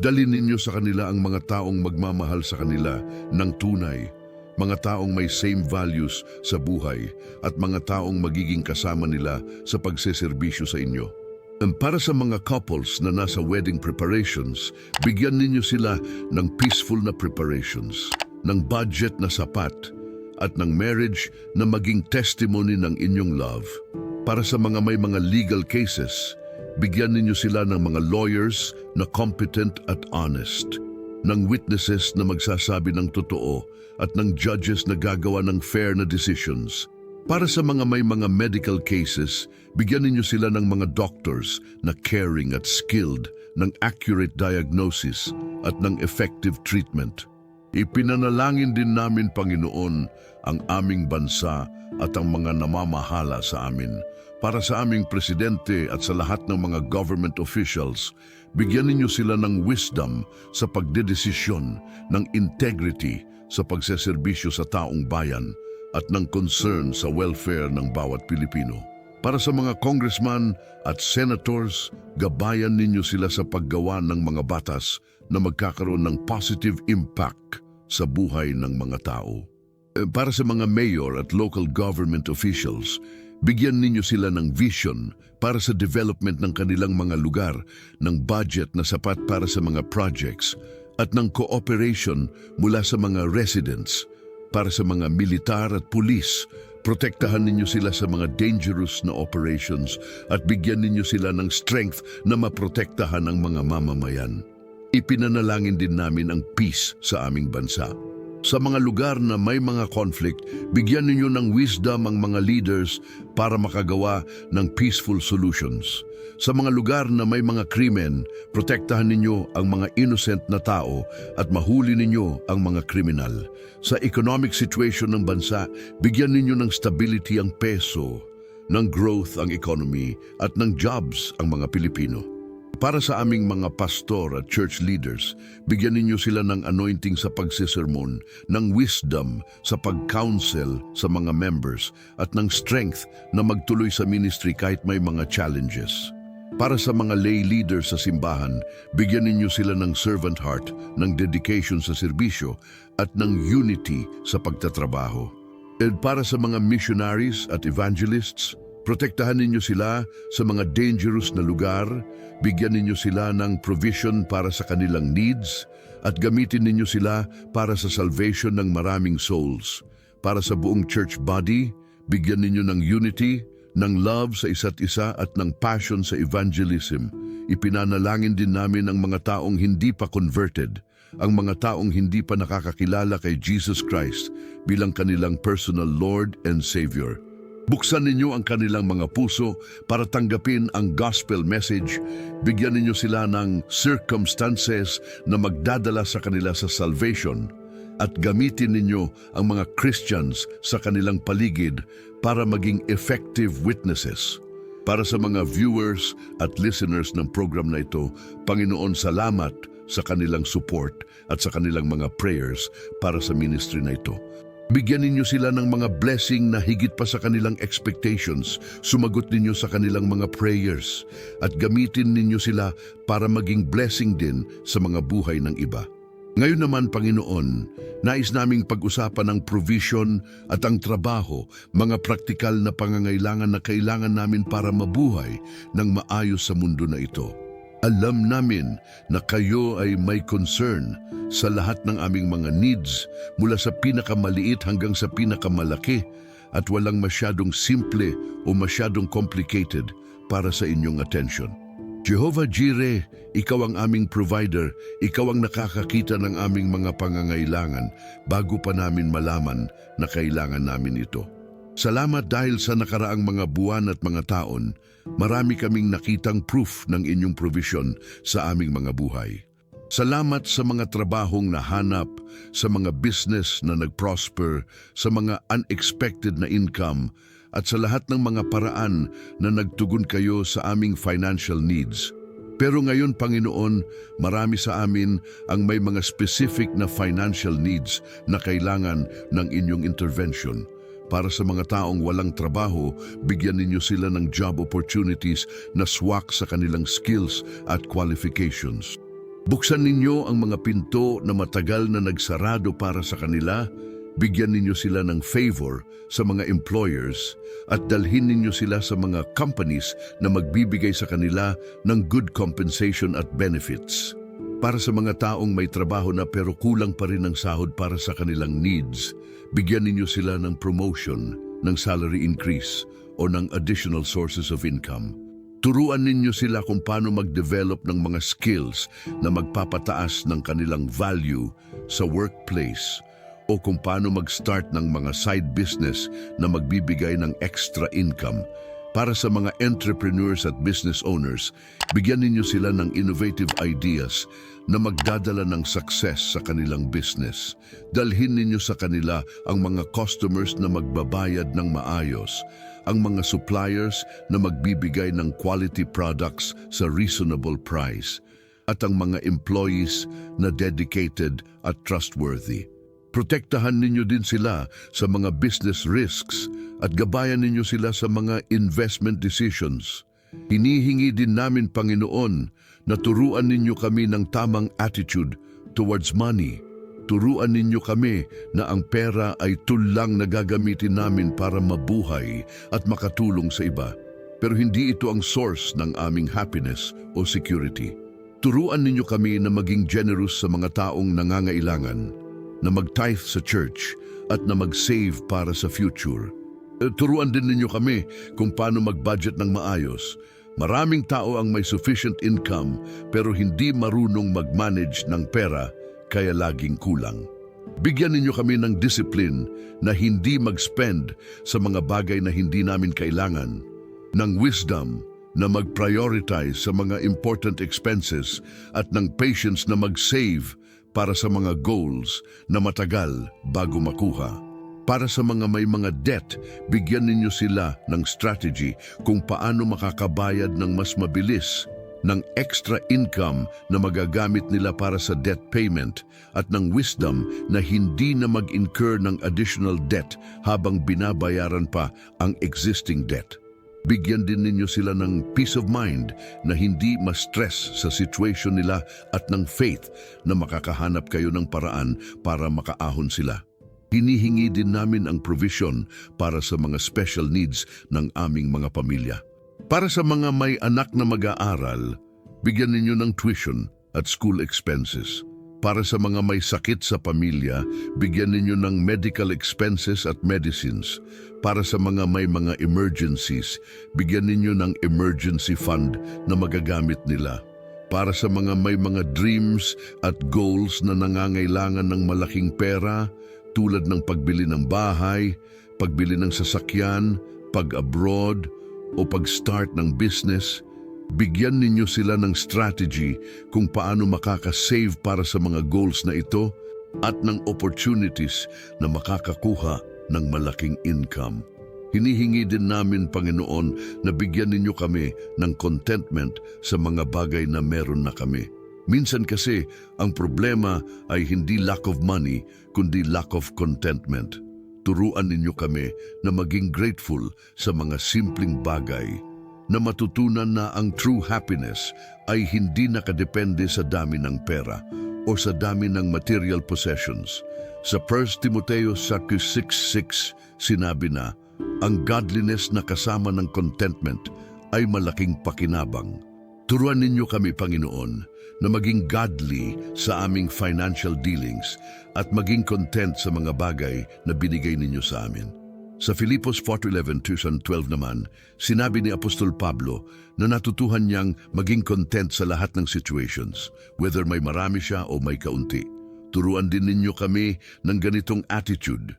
dalhin ninyo sa kanila ang mga taong magmamahal sa kanila ng tunay, mga taong may same values sa buhay, at mga taong magiging kasama nila sa pagseserbisyo sa inyo. Para sa mga couples na nasa wedding preparations, bigyan ninyo sila ng peaceful na preparations, ng budget na sapat, at ng marriage na maging testimony ng inyong love. Para sa mga may mga legal cases, bigyan ninyo sila ng mga lawyers na competent at honest, ng witnesses na magsasabi ng totoo, at ng judges na gagawa ng fair na decisions. Para sa mga may mga medical cases, bigyan ninyo sila ng mga doctors na caring at skilled, ng accurate diagnosis at ng effective treatment. Ipinanalangin din namin, Panginoon, ang aming bansa at ang mga namamahala sa amin. Para sa aming presidente at sa lahat ng mga government officials, bigyan ninyo sila ng wisdom sa pagdedesisyon, ng integrity sa pagseserbisyo sa taong bayan, at ng concern sa welfare ng bawat Pilipino. Para sa mga congressman at senators, gabayan ninyo sila sa paggawa ng mga batas na magkakaroon ng positive impact sa buhay ng mga tao. Para sa mga mayor at local government officials, bigyan ninyo sila ng vision para sa development ng kanilang mga lugar, ng budget na sapat para sa mga projects, at ng cooperation mula sa mga residents. Para sa mga militar at pulis, protektahan ninyo sila sa mga dangerous na operations at bigyan ninyo sila ng strength na maprotektahan ang mga mamamayan. Ipinanalangin din namin ang peace sa aming bansa. Sa mga lugar na may mga conflict, bigyan ninyo ng wisdom ang mga leaders para makagawa ng peaceful solutions. Sa mga lugar na may mga krimen, protektahan ninyo ang mga innocent na tao at mahuli ninyo ang mga kriminal. Sa economic situation ng bansa, bigyan ninyo ng stability ang peso, ng growth ang economy, at ng jobs ang mga Pilipino. Para sa aming mga pastor at church leaders, bigyan ninyo sila ng anointing sa pagsisermon, ng wisdom sa pag-counsel sa mga members, at ng strength na magtuloy sa ministry kahit may mga challenges. Para sa mga lay leaders sa simbahan, bigyan ninyo sila ng servant heart, ng dedication sa serbisyo, at ng unity sa pagtatrabaho. At para sa mga missionaries at evangelists, protektahan ninyo sila sa mga dangerous na lugar, bigyan ninyo sila ng provision para sa kanilang needs, at gamitin ninyo sila para sa salvation ng maraming souls. Para sa buong church body, bigyan ninyo ng unity, ng love sa isa't isa at ng passion sa evangelism. Ipinanalangin din namin ang mga taong hindi pa converted, ang mga taong hindi pa nakakakilala kay Jesus Christ bilang kanilang personal Lord and Savior. Buksan ninyo ang kanilang mga puso para tanggapin ang gospel message. Bigyan ninyo sila ng circumstances na magdadala sa kanila sa salvation. At gamitin ninyo ang mga Christians sa kanilang paligid para maging effective witnesses. Para sa mga viewers at listeners ng program na ito, Panginoon, salamat sa kanilang support at sa kanilang mga prayers para sa ministry na ito. Bigyan ninyo sila ng mga blessing na higit pa sa kanilang expectations. Sumagot ninyo sa kanilang mga prayers at gamitin ninyo sila para maging blessing din sa mga buhay ng iba. Ngayon naman, Panginoon, nais naming pag-usapan ang provision at ang trabaho, mga praktikal na pangangailangan na kailangan namin para mabuhay ng maayos sa mundo na ito. Alam namin na kayo ay may concern sa lahat ng aming mga needs, mula sa pinakamaliit hanggang sa pinakamalaki, at walang masyadong simple o masyadong complicated para sa inyong attention. Jehovah Jireh, ikaw ang aming provider, ikaw ang nakakakita ng aming mga pangangailangan bago pa namin malaman na kailangan namin ito. Salamat dahil sa nakaraang mga buwan at mga taon, marami kaming nakitang proof ng inyong provision sa aming mga buhay. Salamat sa mga trabahong nahanap, sa mga business na nag-prosper, sa mga unexpected na income, at sa lahat ng mga paraan na nagtugon kayo sa aming financial needs. Pero ngayon, Panginoon, marami sa amin ang may mga specific na financial needs na kailangan ng inyong intervention. Para sa mga taong walang trabaho, bigyan ninyo sila ng job opportunities na swak sa kanilang skills at qualifications. Buksan ninyo ang mga pinto na matagal na nagsarado para sa kanila. Bigyan ninyo sila ng favor sa mga employers at dalhin ninyo sila sa mga companies na magbibigay sa kanila ng good compensation at benefits. Para sa mga taong may trabaho na pero kulang pa rin ang sahod para sa kanilang needs, bigyan ninyo sila ng promotion, ng salary increase o ng additional sources of income. Turuan ninyo sila kung paano mag-develop ng mga skills na magpapataas ng kanilang value sa workplace, o kung paano mag-start ng mga side business na magbibigay ng extra income. Para sa mga entrepreneurs at business owners, bigyan ninyo sila ng innovative ideas na magdadala ng success sa kanilang business. Dalhin ninyo sa kanila ang mga customers na magbabayad ng maayos, ang mga suppliers na magbibigay ng quality products sa reasonable price, at ang mga employees na dedicated at trustworthy. Protektahan ninyo din sila sa mga business risks at gabayan ninyo sila sa mga investment decisions. Hinihingi din namin, Panginoon, na turuan ninyo kami ng tamang attitude towards money. Turuan ninyo kami na ang pera ay tulang na gagamitin namin para mabuhay at makatulong sa iba. Pero hindi ito ang source ng aming happiness o security. Turuan ninyo kami na maging generous sa mga taong nangangailangan, na mag-tithe sa church at na mag-save para sa future. Turuan din ninyo kami kung paano mag-budget ng maayos. Maraming tao ang may sufficient income pero hindi marunong mag-manage ng pera, kaya laging kulang. Bigyan ninyo kami ng discipline na hindi mag-spend sa mga bagay na hindi namin kailangan, ng wisdom na mag-prioritize sa mga important expenses, at ng patience na mag-save para sa mga goals na matagal bago makuha. Para sa mga may mga debt, bigyan ninyo sila ng strategy kung paano makakabayad ng mas mabilis, ng extra income na magagamit nila para sa debt payment, at ng wisdom na hindi na mag-incur ng additional debt habang binabayaran pa ang existing debt. Bigyan din ninyo sila ng peace of mind na hindi ma-stress sa situation nila, at ng faith na makakahanap kayo ng paraan para makaahon sila. Hinihingi din namin ang provision para sa mga special needs ng aming mga pamilya. Para sa mga may anak na mag-aaral, bigyan ninyo ng tuition at school expenses. Para sa mga may sakit sa pamilya, bigyan ninyo ng medical expenses at medicines. Para sa mga may mga emergencies, bigyan ninyo ng emergency fund na magagamit nila. Para sa mga may mga dreams at goals na nangangailangan ng malaking pera, tulad ng pagbili ng bahay, pagbili ng sasakyan, pag-abroad, o pag-start ng business, bigyan ninyo sila ng strategy kung paano makakasave para sa mga goals na ito at ng opportunities na makakakuha ng malaking income. Hinihingi din namin, Panginoon, na bigyan ninyo kami ng contentment sa mga bagay na meron na kami. Minsan kasi, ang problema ay hindi lack of money, kundi lack of contentment. Turuan ninyo kami na maging grateful sa mga simpleng bagay, na matutunan na ang true happiness ay hindi nakadepende sa dami ng pera o sa dami ng material possessions. Sa 1 Timoteo 6:6 sinabi na, ang godliness na kasama ng contentment ay malaking pakinabang. Turuan ninyo kami, Panginoon, na maging godly sa aming financial dealings at maging content sa mga bagay na binigay ninyo sa amin. Sa Filipos 4:11-12 naman, sinabi ni Apostol Pablo na natutuhan niyang maging content sa lahat ng situations, whether may marami siya o may kaunti. Turuan din ninyo kami ng ganitong attitude.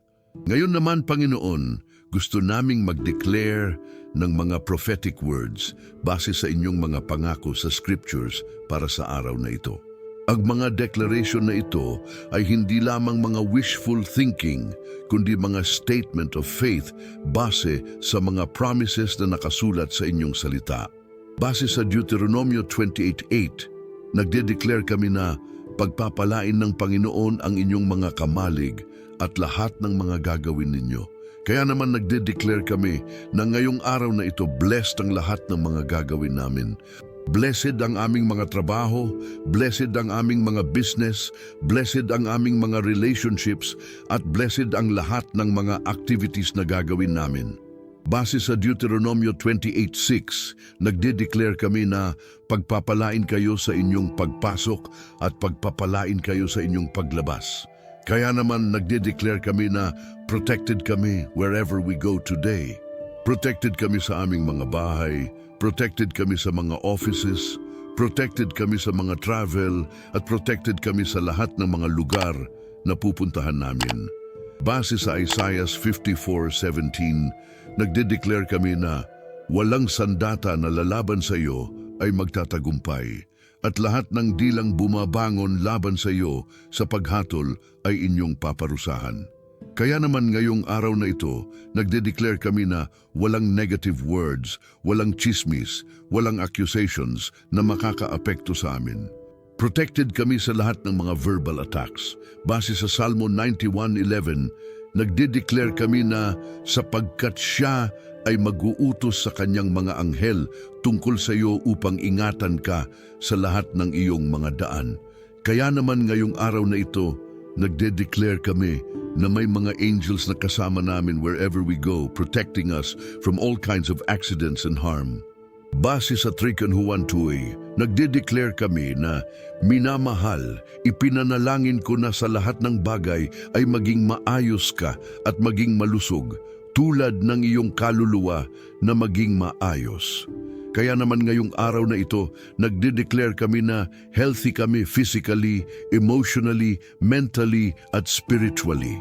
Ngayon naman, Panginoon, gusto naming mag-declare ng mga prophetic words base sa inyong mga pangako sa scriptures para sa araw na ito. Ang mga declaration na ito ay hindi lamang mga wishful thinking, kundi mga statement of faith base sa mga promises na nakasulat sa inyong salita. Base sa Deuteronomio 28:8, nagde-declare kami na pagpapalain ng Panginoon ang inyong mga kamalig at lahat ng mga gagawin ninyo. Kaya naman nagde-declare kami na ngayong araw na ito blessed ang lahat ng mga gagawin namin. Blessed ang aming mga trabaho, blessed ang aming mga business, blessed ang aming mga relationships, at blessed ang lahat ng mga activities na gagawin namin. Base sa Deuteronomio 28:6, nagde-declare kami na pagpapalain kayo sa inyong pagpasok at pagpapalain kayo sa inyong paglabas. Kaya naman nagde-declare kami na protected kami wherever we go today. Protected kami sa aming mga bahay, protected kami sa mga offices, protected kami sa mga travel, at protected kami sa lahat ng mga lugar na pupuntahan namin. Base sa Isaiah 54:17, nagde-declare kami na walang sandata na lalaban sa iyo ay magtatagumpay, at lahat ng dilang bumabangon laban sa iyo sa paghatol ay inyong paparusahan. Kaya naman ngayong araw na ito, nagde-declare kami na walang negative words, walang chismis, walang accusations na makakaapekto sa amin. Protected kami sa lahat ng mga verbal attacks. Base sa Salmo 91:11, nagde-declare kami na sapagkat siya ay mag-uutos sa kanyang mga anghel tungkol sa iyo upang ingatan ka sa lahat ng iyong mga daan. Kaya naman ngayong araw na ito, nagde-declare kami na may mga angels na kasama namin wherever we go, protecting us from all kinds of accidents and harm. Base sa 3 Juan 2, nagde-declare kami na minamahal, ipinanalangin ko na sa lahat ng bagay ay maging maayos ka at maging malusog, tulad ng iyong kaluluwa na maging maayos. Kaya naman ngayong araw na ito, nagde-declare kami na healthy kami physically, emotionally, mentally, at spiritually.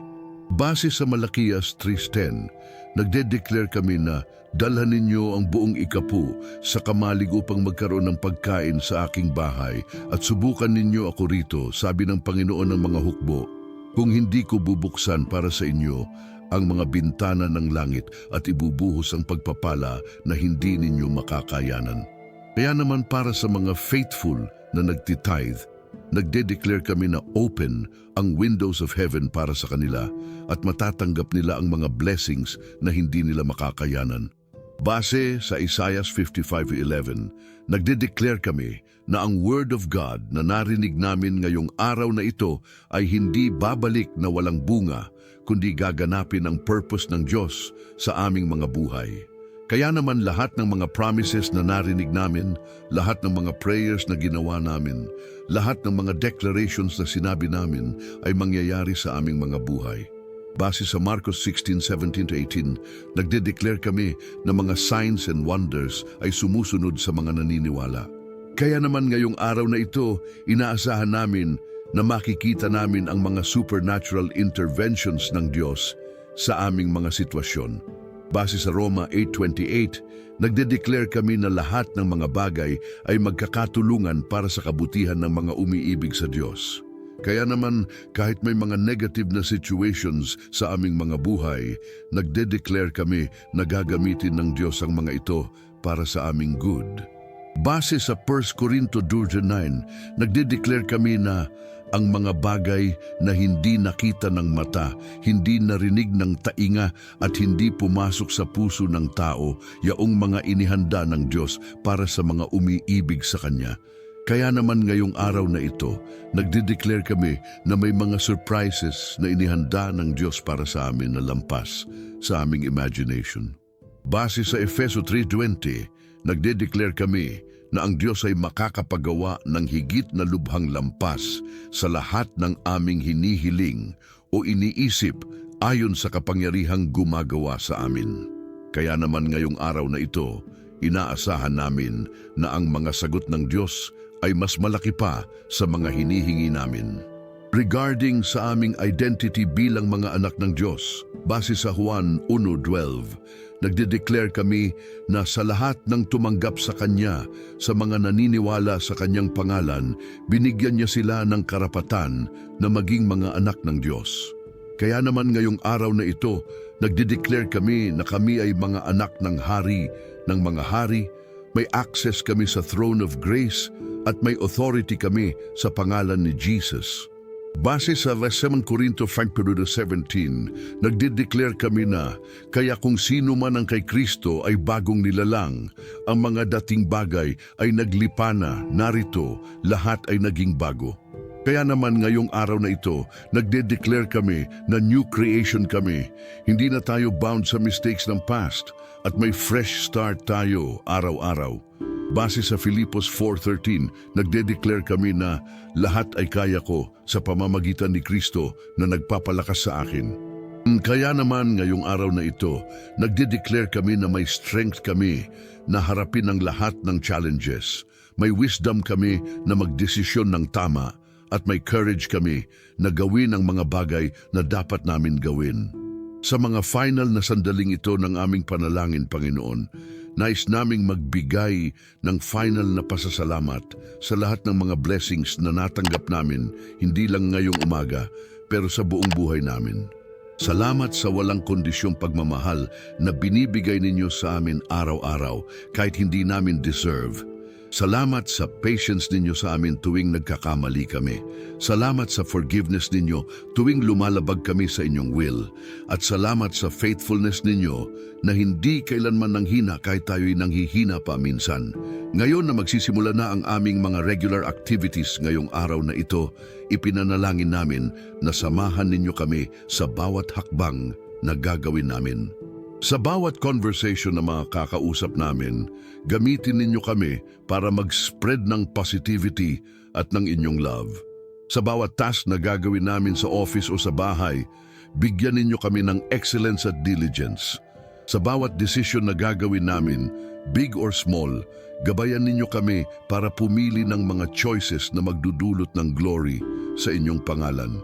Base sa Malakias 3:10, nagde-declare kami na dalhan ninyo ang buong ikapu sa kamalig upang magkaroon ng pagkain sa aking bahay at subukan ninyo ako rito, sabi ng Panginoon ng mga hukbo, kung hindi ko bubuksan para sa inyo ang mga bintana ng langit at ibubuhos ang pagpapala na hindi ninyo makakayanan. Kaya naman para sa mga faithful na nagtitithe, nagde-declare kami na open ang windows of heaven para sa kanila at matatanggap nila ang mga blessings na hindi nila makakayanan. Base sa Isaiah 55:11, nagde-declare kami na ang Word of God na narinig namin ngayong araw na ito ay hindi babalik na walang bunga, kundi gaganapin ang purpose ng Diyos sa aming mga buhay. Kaya naman lahat ng mga promises na narinig namin, lahat ng mga prayers na ginawa namin, lahat ng mga declarations na sinabi namin ay mangyayari sa aming mga buhay. Base sa Marcos 16:17-18, nagde-declare kami na mga signs and wonders ay sumusunod sa mga naniniwala. Kaya naman ngayong araw na ito, inaasahan namin na makikita namin ang mga supernatural interventions ng Diyos sa aming mga sitwasyon. Base sa Roma 8:28, nagde-declare kami na lahat ng mga bagay ay magkakatulungan para sa kabutihan ng mga umiibig sa Diyos. Kaya naman kahit may mga negative na situations sa aming mga buhay, nagde-declare kami na gagamitin ng Diyos ang mga ito para sa aming good. Base sa 1 Corinto 12:9, nagde-declare kami na ang mga bagay na hindi nakita ng mata, hindi narinig ng tainga at hindi pumasok sa puso ng tao, yaong mga inihanda ng Diyos para sa mga umiibig sa Kanya. Kaya naman ngayong araw na ito, nagde-declare kami na may mga surprises na inihanda ng Diyos para sa amin na lampas sa aming imagination. Base sa Efeso 3:20, nagde-declare kami na ang Diyos ay makakapagawa ng higit na lubhang lampas sa lahat ng aming hinihiling o iniisip ayon sa kapangyarihang gumagawa sa amin. Kaya naman ngayong araw na ito, inaasahan namin na ang mga sagot ng Diyos ay mas malaki pa sa mga hinihingi namin. Regarding sa aming identity bilang mga anak ng Diyos, base sa Juan 1:12, nagde-declare kami na sa lahat ng tumanggap sa Kanya, sa mga naniniwala sa Kanyang pangalan, binigyan niya sila ng karapatan na maging mga anak ng Diyos. Kaya naman ngayong araw na ito, nagde-declare kami na kami ay mga anak ng Hari, ng mga hari, may access kami sa throne of grace at may authority kami sa pangalan ni Jesus. Base sa 2 Corinto 5:17, nagde-declare kami na kaya kung sino man ang kay Kristo ay bagong nilalang, ang mga dating bagay ay naglipa na, narito, lahat ay naging bago. Kaya naman ngayong araw na ito, nagde-declare kami na new creation kami. Hindi na tayo bound sa mistakes ng past at may fresh start tayo araw-araw. Base sa Filipos 4:13, nagde-declare kami na lahat ay kaya ko sa pamamagitan ni Kristo na nagpapalakas sa akin. Kaya naman ngayong araw na ito, nagde-declare kami na may strength kami na harapin ang lahat ng challenges. May wisdom kami na magdesisyon ng tama at may courage kami na gawin ang mga bagay na dapat namin gawin. Sa mga final na sandaling ito ng aming panalangin, Panginoon, nais naming magbigay ng final na pasasalamat sa lahat ng mga blessings na natanggap namin, hindi lang ngayong umaga, pero sa buong buhay namin. Salamat sa walang kondisyong pagmamahal na binibigay ninyo sa amin araw-araw kahit hindi namin deserve. Salamat sa patience ninyo sa amin tuwing nagkakamali kami. Salamat sa forgiveness ninyo tuwing lumalabag kami sa inyong will. At salamat sa faithfulness ninyo na hindi kailanman nanghina kahit tayo'y nanghihina pa minsan. Ngayon na magsisimula na ang aming mga regular activities ngayong araw na ito, ipinanalangin namin na samahan ninyo kami sa bawat hakbang na gagawin namin. Sa bawat conversation na mga kakausap namin, gamitin ninyo kami para mag-spread ng positivity at ng inyong love. Sa bawat task na gagawin namin sa office o sa bahay, bigyan ninyo kami ng excellence at diligence. Sa bawat decision na gagawin namin, big or small, gabayan ninyo kami para pumili ng mga choices na magdudulot ng glory sa inyong pangalan.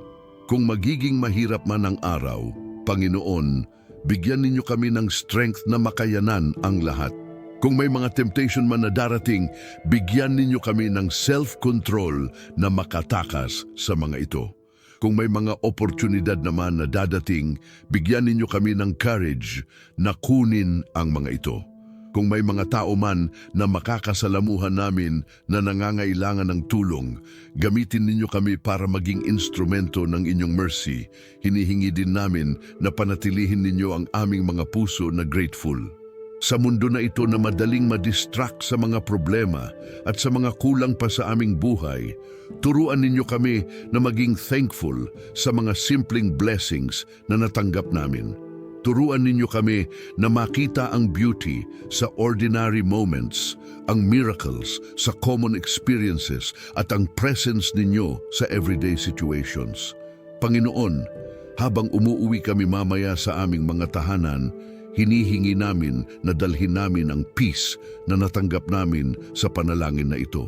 Kung magiging mahirap man ang araw, Panginoon, bigyan ninyo kami ng strength na makayanan ang lahat. Kung may mga temptation man na darating, bigyan ninyo kami ng self-control na makatakas sa mga ito. Kung may mga oportunidad naman na dadating, bigyan ninyo kami ng courage na kunin ang mga ito. Kung may mga tao man na makakasalamuhan namin na nangangailangan ng tulong, gamitin ninyo kami para maging instrumento ng inyong mercy. Hinihingi din namin na panatilihin ninyo ang aming mga puso na grateful. Sa mundo na ito na madaling madistract sa mga problema at sa mga kulang pa sa aming buhay, turuan ninyo kami na maging thankful sa mga simpleng blessings na natanggap namin. Turuan ninyo kami na makita ang beauty sa ordinary moments, ang miracles sa common experiences at ang presence ninyo sa everyday situations. Panginoon, habang umuuwi kami mamaya sa aming mga tahanan, hinihingi namin na dalhin namin ang peace na natanggap namin sa panalangin na ito.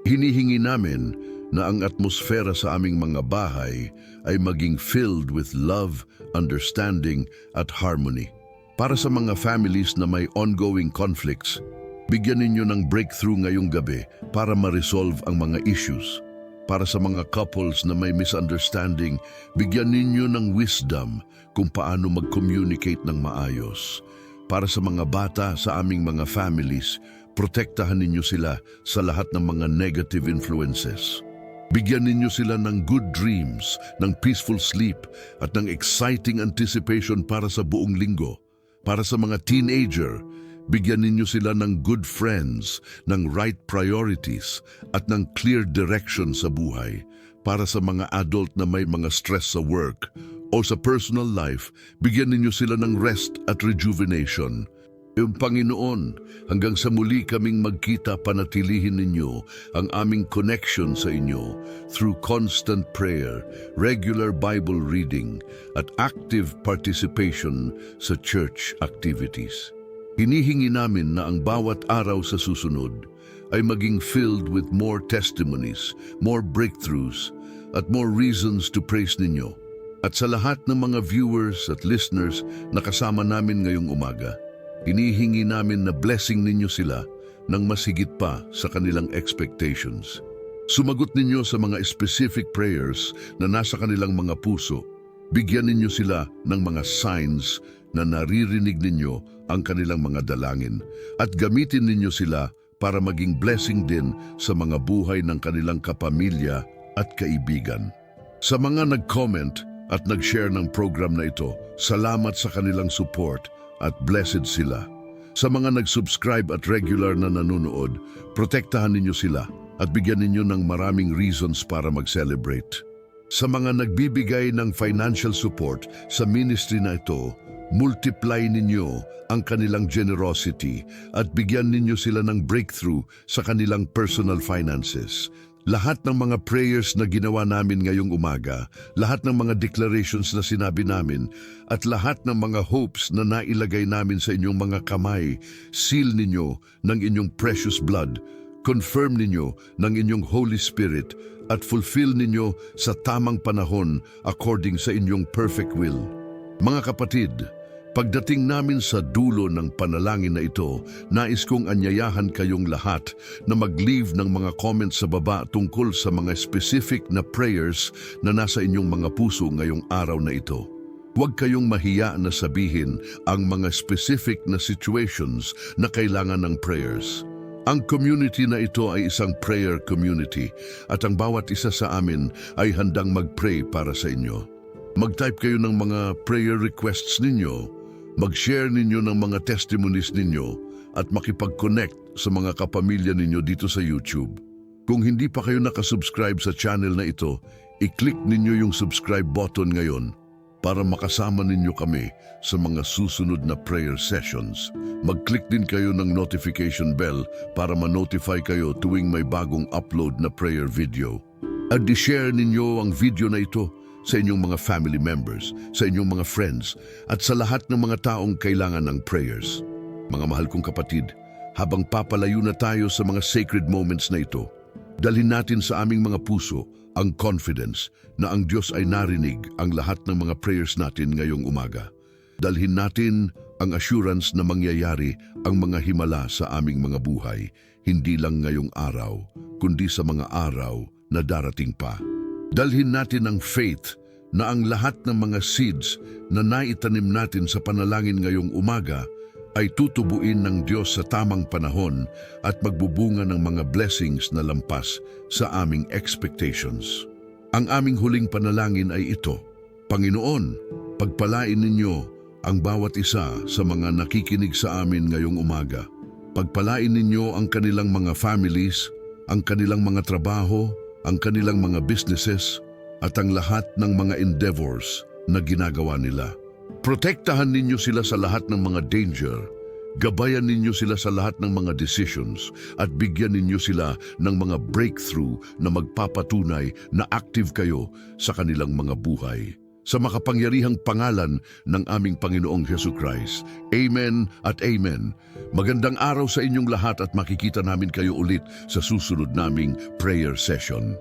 Hinihingi namin na ang atmosfera sa aming mga bahay ay maging filled with love, understanding at harmony. Para sa mga families na may ongoing conflicts, bigyan ninyo ng breakthrough ngayong gabi para ma-resolve ang mga issues. Para sa mga couples na may misunderstanding, bigyan ninyo ng wisdom kung paano mag-communicate ng maayos. Para sa mga bata sa aming mga families, protektahan ninyo sila sa lahat ng mga negative influences. Bigyan ninyo sila ng good dreams, ng peaceful sleep at ng exciting anticipation para sa buong linggo. Para sa mga teenager, bigyan ninyo sila ng good friends, ng right priorities at ng clear direction sa buhay. Para sa mga adult na may mga stress sa work o sa personal life, bigyan ninyo sila ng rest at rejuvenation. Yung Panginoon, hanggang sa muli kaming magkita, panatilihin ninyo ang aming connection sa inyo through constant prayer, regular Bible reading at active participation sa church activities. Hinihingi namin na ang bawat araw sa susunod ay maging filled with more testimonies, more breakthroughs, at more reasons to praise ninyo. At sa lahat ng mga viewers at listeners na kasama namin ngayong umaga, hinihingi namin na blessing ninyo sila ng mas higit pa sa kanilang expectations. Sumagot ninyo sa mga specific prayers na nasa kanilang mga puso. Bigyan ninyo sila ng mga signs na naririnig ninyo ang kanilang mga dalangin at gamitin ninyo sila para maging blessing din sa mga buhay ng kanilang kapamilya at kaibigan. Sa mga nag-comment at nag-share ng program na ito, salamat sa kanilang support at blessed sila. Sa mga nag-subscribe at regular na nanonood, protektahan ninyo sila at bigyan ninyo ng maraming reasons para mag-celebrate. Sa mga nagbibigay ng financial support sa ministry na ito, multiply ninyo ang kanilang generosity at bigyan ninyo sila ng breakthrough sa kanilang personal finances. Lahat ng mga prayers na ginawa namin ngayong umaga, lahat ng mga declarations na sinabi namin, at lahat ng mga hopes na nailagay namin sa inyong mga kamay, seal ninyo ng inyong precious blood, confirm ninyo ng inyong Holy Spirit, at fulfill ninyo sa tamang panahon according sa inyong perfect will. Mga kapatid, pagdating namin sa dulo ng panalangin na ito, nais kong anyayahan kayong lahat na mag-leave ng mga comments sa baba tungkol sa mga specific na prayers na nasa inyong mga puso ngayong araw na ito. Huwag kayong mahiya na sabihin ang mga specific na situations na kailangan ng prayers. Ang community na ito ay isang prayer community at ang bawat isa sa amin ay handang mag-pray para sa inyo. Mag-type kayo ng mga prayer requests ninyo, mag-share ninyo ng mga testimonies ninyo at makipag-connect sa mga kapamilya ninyo dito sa YouTube. Kung hindi pa kayo nakasubscribe sa channel na ito, i-click ninyo yung subscribe button ngayon para makasama ninyo kami sa mga susunod na prayer sessions. Mag-click din kayo ng notification bell para ma-notify kayo tuwing may bagong upload na prayer video. At i-share ninyo ang video na ito sa inyong mga family members, sa inyong mga friends, at sa lahat ng mga taong kailangan ng prayers. Mga mahal kong kapatid, habang papalayo na tayo sa mga sacred moments na ito, dalhin natin sa aming mga puso ang confidence na ang Diyos ay narinig ang lahat ng mga prayers natin ngayong umaga. Dalhin natin ang assurance na mangyayari ang mga himala sa aming mga buhay, hindi lang ngayong araw, kundi sa mga araw na darating pa. Dalhin natin ang faith na ang lahat ng mga seeds na naitanim natin sa panalangin ngayong umaga ay tutubuin ng Diyos sa tamang panahon at magbubunga ng mga blessings na lampas sa aming expectations. Ang aming huling panalangin ay ito: Panginoon, pagpalain ninyo ang bawat isa sa mga nakikinig sa amin ngayong umaga. Pagpalain ninyo ang kanilang mga families, ang kanilang mga trabaho, ang kanilang mga businesses, at ang lahat ng mga endeavors na ginagawa nila. Protektahan ninyo sila sa lahat ng mga danger, gabayan ninyo sila sa lahat ng mga decisions, at bigyan ninyo sila ng mga breakthrough na magpapatunay na active kayo sa kanilang mga buhay. Sa makapangyarihang pangalan ng aming Panginoong Jesucrist. Amen at Amen. Magandang araw sa inyong lahat at makikita namin kayo ulit sa susunod naming prayer session.